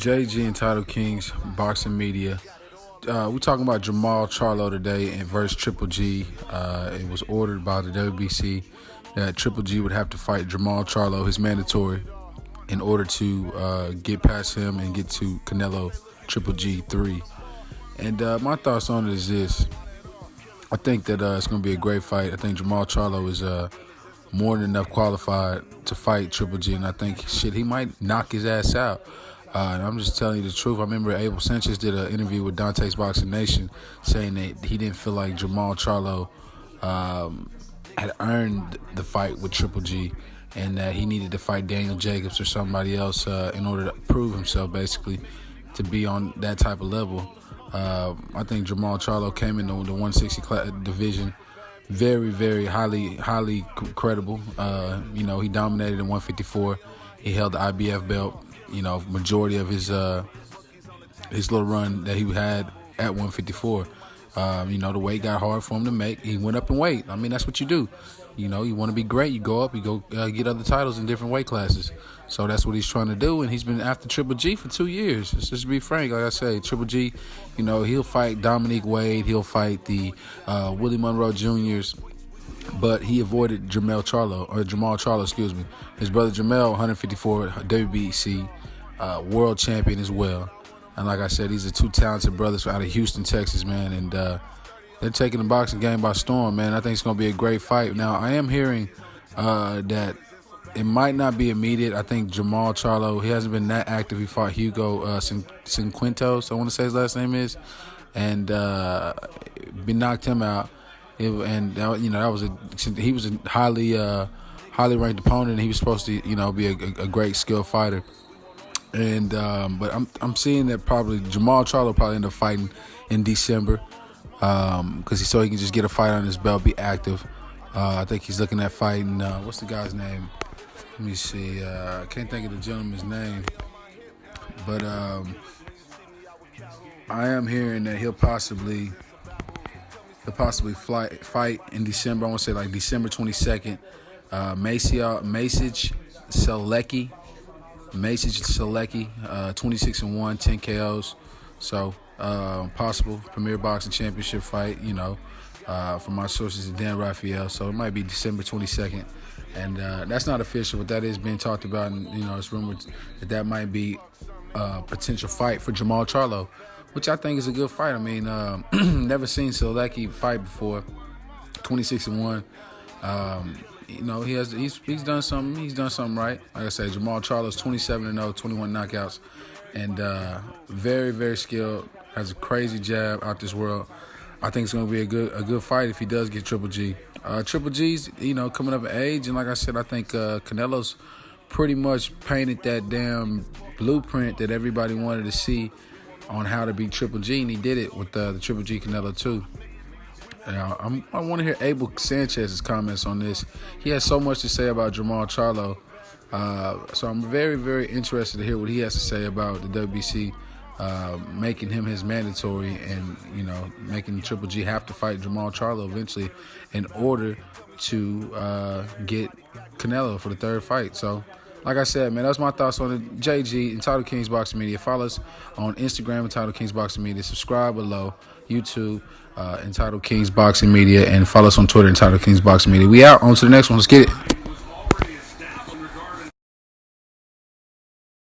JG and Title Kings Boxing Media. We're talking about Jamal Charlo today and versus Triple G. It was ordered by the WBC that Triple G would have to fight Jamal Charlo, his mandatory, in order to get past him and get to Canelo Triple G 3. And my thoughts on it is this. I think that it's going to be a great fight. I think Jamal Charlo is more than enough qualified to fight Triple G, and I think, he might knock his ass out. And I'm just telling you the truth. I remember Abel Sanchez did an interview with Dante's Boxing Nation saying that he didn't feel like Jamal Charlo had earned the fight with Triple G and that he needed to fight Daniel Jacobs or somebody else in order to prove himself, basically, to be on that type of level. I think Jamal Charlo came in the 160 division very, very highly credible. He dominated in 154. He held the IBF belt. Majority of his little run that he had at 154. The weight got hard for him to make. He went up in weight. I mean, that's what you do. You want to be great, you go up, you go get other titles in different weight classes. So that's what he's trying to do, and he's been after Triple G for 2 years. Let's just be frank, like I say, Triple G, he'll fight Dominique Wade, he'll fight the Willie Monroe Jr.'s, but he avoided Jamal Charlo, excuse me. His brother Jamal, 154 WBC world champion as well. And like I said, these are two talented brothers out of Houston, Texas, man, and they're taking the boxing game by storm, man. I think it's going to be a great fight. Now, I am hearing that it might not be immediate. I think Jamal Charlo, he hasn't been that active. He fought Hugo Cinquentos, I want to say his last name is, and knocked him out. He was a highly ranked opponent, and he was supposed to, be a great skilled fighter. And but I'm seeing that probably Jamal Charlo probably end up fighting in December, because he can just get a fight on his belt, be active. I think he's looking at fighting. What's the guy's name? Let me see. I can't think of the gentleman's name, but I am hearing that he'll possibly fight in December. I want to say like December 22nd. Masich Selecki, 26-1, 10 KOs. So possible Premier Boxing Championship fight. From my sources at Dan Raphael. So it might be December 22nd, and that's not official, but that is being talked about, and it's rumored that might be a potential fight for Jamal Charlo, which I think is a good fight. I mean, never seen Selecki fight before. 26-1. He's done something. He's done something right. Like I said, Jamal Charlo's 27-0, 21 knockouts, and very, very skilled. Has a crazy jab out this world. I think it's going to be a good fight if he does get Triple G. Triple G's, coming up in age, and like I said, I think Canelo's pretty much painted that damn blueprint that everybody wanted to see on how to beat Triple G, and he did it with the Triple G Canelo 2. Now, I want to hear Abel Sanchez's comments on this. He has so much to say about Jamal Charlo, so I'm very, very interested to hear what he has to say about the WBC making him his mandatory and, making Triple G have to fight Jamal Charlo eventually in order to get Canelo for the third fight. So, like I said, man, that's my thoughts on it. JG, Entitled Kings Boxing Media. Follow us on Instagram, Entitled Kings Boxing Media. Subscribe below. YouTube, Entitled Kings Boxing Media. And follow us on Twitter, Entitled Kings Boxing Media. We out. On to the next one. Let's get it.